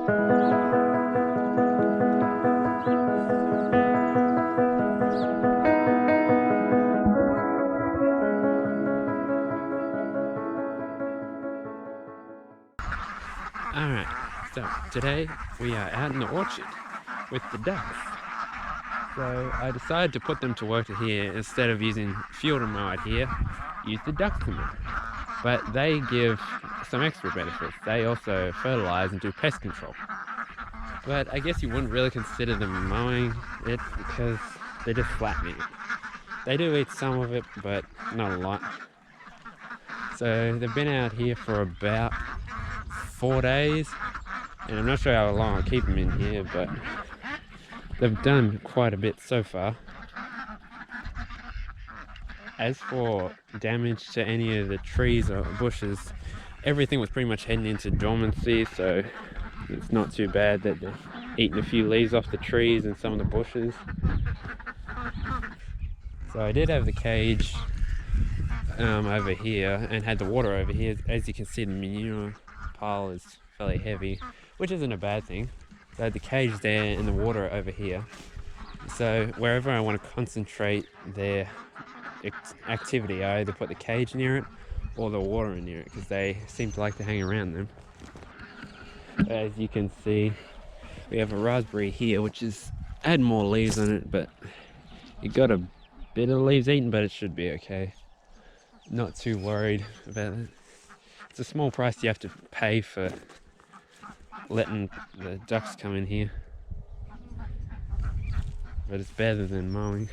Alright, so today we are out in the orchard with the ducks. So I decided to put them to work here instead of using fuel to mow out here, use the ducks to mow. But they give some extra benefits. They also fertilize and do pest control. But I guess you wouldn't really consider them mowing it because they're just flattening it. They do eat some of it, but not a lot. So they've been out here for about 4 days, and I'm not sure how long I'll keep them in here, but they've done quite a bit so far. As for damage to any of the trees or bushes, everything was pretty much heading into dormancy, so it's not too bad that they're eating a few leaves off the trees and some of the bushes. So I did have the cage over here and had the water over here. As you can see, the manure pile is fairly heavy, which isn't a bad thing. So I had the cage there and the water over here. So wherever I want to concentrate their activity, I either put the cage near it or the water near it, because they seem to like to hang around them. As you can see, we have a raspberry here, which is had more leaves on it, but it got a bit of leaves eaten, but it should be okay. Not too worried about it. It's a small price you have to pay for letting the ducks come in here, but it's better than mowing.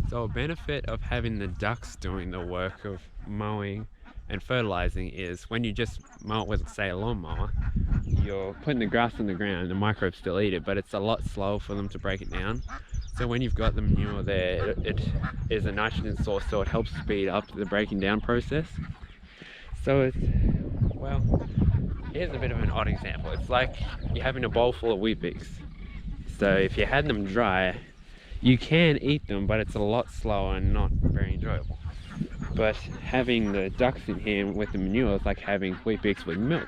So a benefit of having the ducks doing the work of mowing and fertilizing is when you just mow it with, say, a lawnmower, you're putting the grass on the ground, the microbes still eat it, but it's a lot slower for them to break it down. So when you've got the manure there, it is a nitrogen source, so it helps speed up the breaking down process. So it's, well, here's a bit of an odd example. It's like you're having a bowl full of Weet-Bix. So if you had them dry, you can eat them, but it's a lot slower and not very enjoyable. But having the ducks in here with the manure is like having Weet-Bix with milk.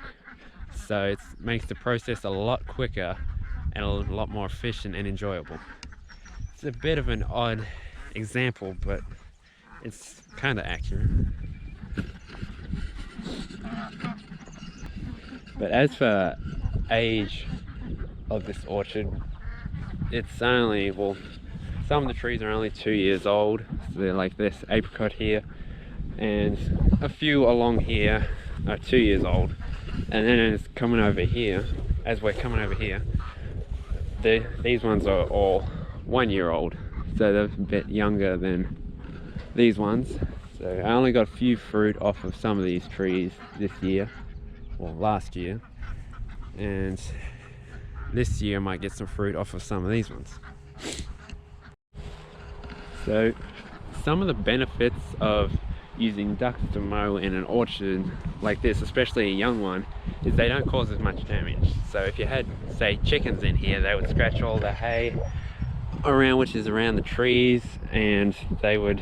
So it makes the process a lot quicker and a lot more efficient and enjoyable. It's a bit of an odd example, but it's kind of accurate. But as for age of this orchard, it's only, well, some of the trees are only 2 years old. So they're like this apricot here, and a few along here are 2 years old. And then it's coming over here, as we're coming over here, these ones are all 1 year old. So they're a bit younger than these ones. So I only got a few fruit off of some of these trees this year, or last year. And this year I might get some fruit off of some of these ones. So some of the benefits of using ducks to mow in an orchard like this, especially a young one, is they don't cause as much damage. So if you had, say, chickens in here, they would scratch all the hay around, which is around the trees, and they would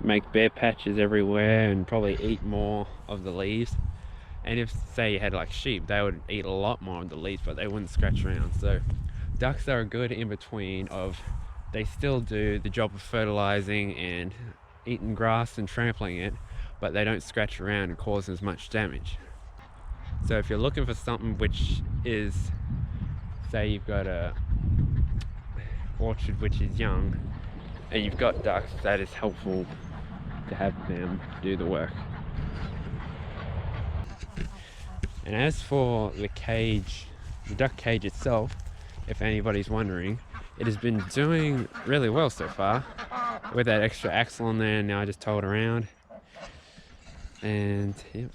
make bare patches everywhere and probably eat more of the leaves. And if, say, you had like sheep, they would eat a lot more of the leaves, but they wouldn't scratch around. So ducks are a good in between of, they still do the job of fertilizing and eating grass and trampling it, but they don't scratch around and cause as much damage. So if you're looking for something which is, say you've got a orchard which is young and you've got ducks, that is helpful to have them do the work. And as for the cage, the duck cage itself, if anybody's wondering, it has been doing really well so far. With that extra axle on there, now I just tow it around. And yep,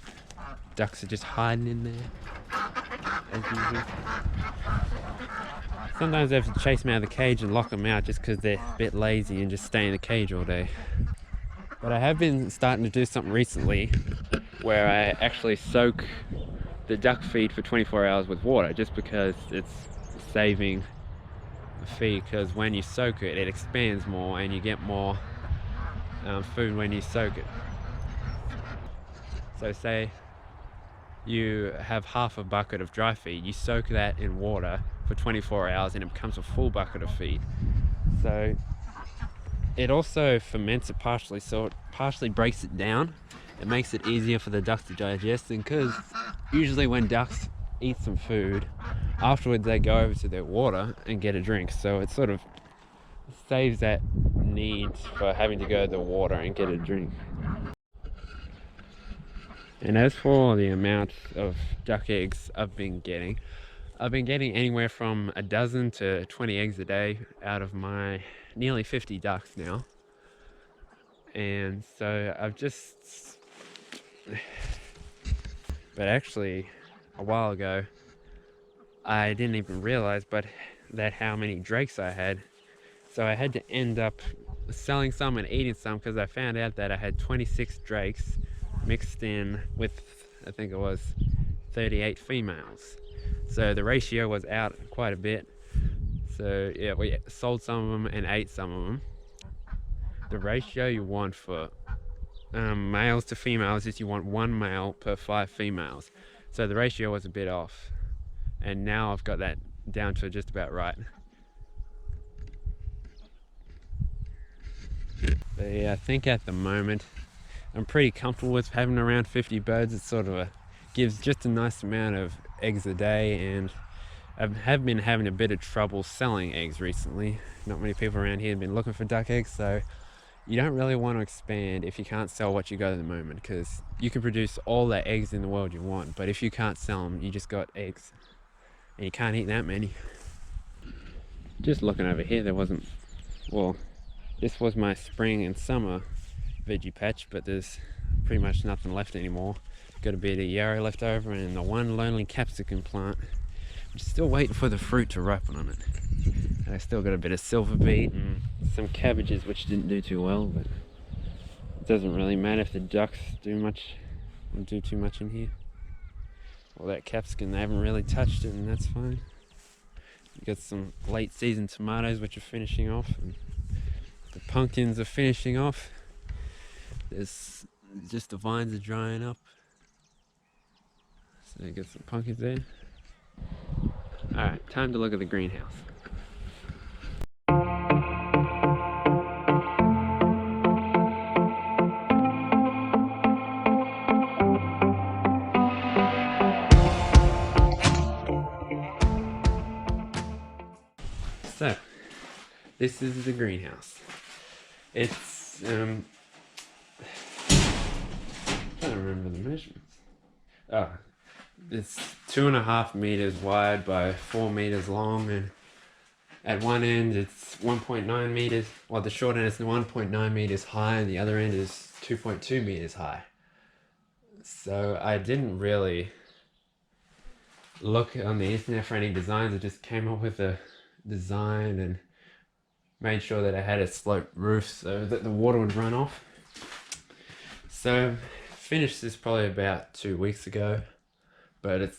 ducks are just hiding in there, as usual. Sometimes I have to chase them out of the cage and lock them out just because they're a bit lazy and just stay in the cage all day. But I have been starting to do something recently where I actually soak the duck feed for 24 hours with water, just because it's saving the feed, because when you soak it, it expands more and you get more food when you soak it. So say you have half a bucket of dry feed, you soak that in water for 24 hours and it becomes a full bucket of feed. So it also ferments it partially, so it partially breaks it down. It makes it easier for the ducks to digest, and because usually when ducks eat some food, afterwards they go over to their water and get a drink, so it sort of saves that need for having to go to the water and get a drink. And as for the amount of duck eggs I've been getting anywhere from a dozen to 20 eggs a day out of my nearly 50 ducks now. And so but actually a while ago I didn't even realize that how many drakes I had. So I had to end up selling some and eating some, because I found out that I had 26 drakes mixed in with, I think it was 38 females. So the ratio was out quite a bit. So yeah, we sold some of them and ate some of them. The ratio you want for males to females is you want 1 male per 5 females. So the ratio was a bit off, and now I've got that down to just about right. But yeah, I think at the moment I'm pretty comfortable with having around 50 birds. It sort of gives just a nice amount of eggs a day, and I have been having a bit of trouble selling eggs recently. Not many people around here have been looking for duck eggs, so you don't really want to expand if you can't sell what you got at the moment, because you can produce all the eggs in the world you want, but if you can't sell them, you just got eggs, and you can't eat that many. Just looking over here, this was my spring and summer veggie patch, but there's pretty much nothing left anymore. Got a bit of yarrow left over and the one lonely capsicum plant. I'm still waiting for the fruit to ripen on it. And I still got a bit of silver beet and some cabbages which didn't do too well, but it doesn't really matter if the ducks do too much in here. Well, that capsicum, they haven't really touched it, and that's fine. You got some late season tomatoes which are finishing off, and the pumpkins are finishing off. There's just the vines are drying up. So you got some pumpkins there. Alright, time to look at the greenhouse. So, this is the greenhouse. It's, I don't remember the measurements. Oh, it's 2.5 meters wide by 4 meters long, and at one end it's 1.9 meters. Well, the short end is 1.9 meters high, and the other end is 2.2 meters high. So I didn't really look on the internet for any designs. I just came up with a design and made sure that I had a sloped roof so that the water would run off. So finished this probably about 2 weeks ago, but it's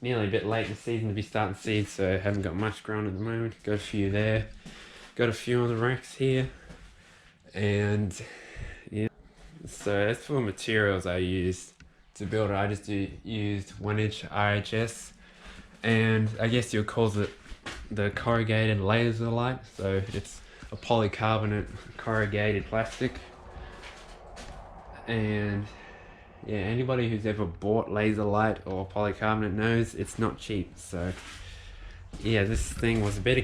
nearly a bit late in the season to be starting seeds, so I haven't got much grown at the moment. Got a few there, got a few on the racks here, and yeah. So as for materials I used to build it, I just used 1-inch RHS, and I guess you'll call it the corrugated laser light. So it's a polycarbonate corrugated plastic, and yeah, anybody who's ever bought laser light or polycarbonate knows it's not cheap. So yeah, this thing was a bit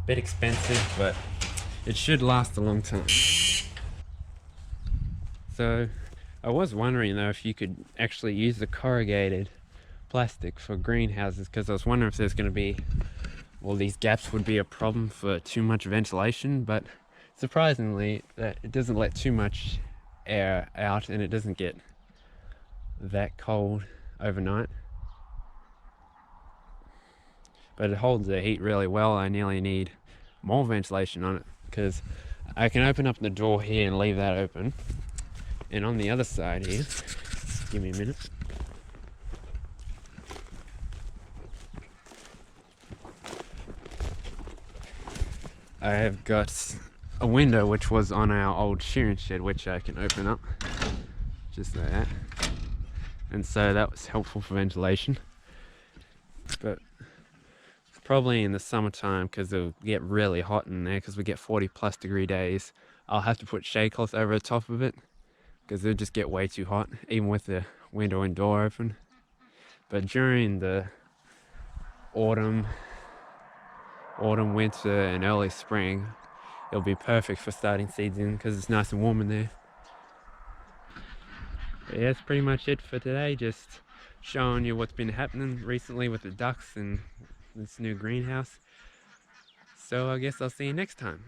expensive, but it should last a long time. So I was wondering though if you could actually use the corrugated plastic for greenhouses, because I was wondering if there's going to be, well, these gaps would be a problem for too much ventilation, but surprisingly that it doesn't let too much air out, and it doesn't get that cold overnight, but it holds the heat really well. I nearly need more ventilation on it, because I can open up the door here and leave that open, and on the other side here, give me a minute, I have got a window which was on our old shearing shed, which I can open up just like that, and so that was helpful for ventilation. But probably in the summertime, because it'll get really hot in there, because we get 40+ degree days, I'll have to put shade cloth over the top of it, because it'll just get way too hot, even with the window and door open. But during the autumn, winter, and early spring, it'll be perfect for starting seeds in, because it's nice and warm in there. But yeah, that's pretty much it for today. Just showing you what's been happening recently with the ducks and this new greenhouse. So I guess I'll see you next time.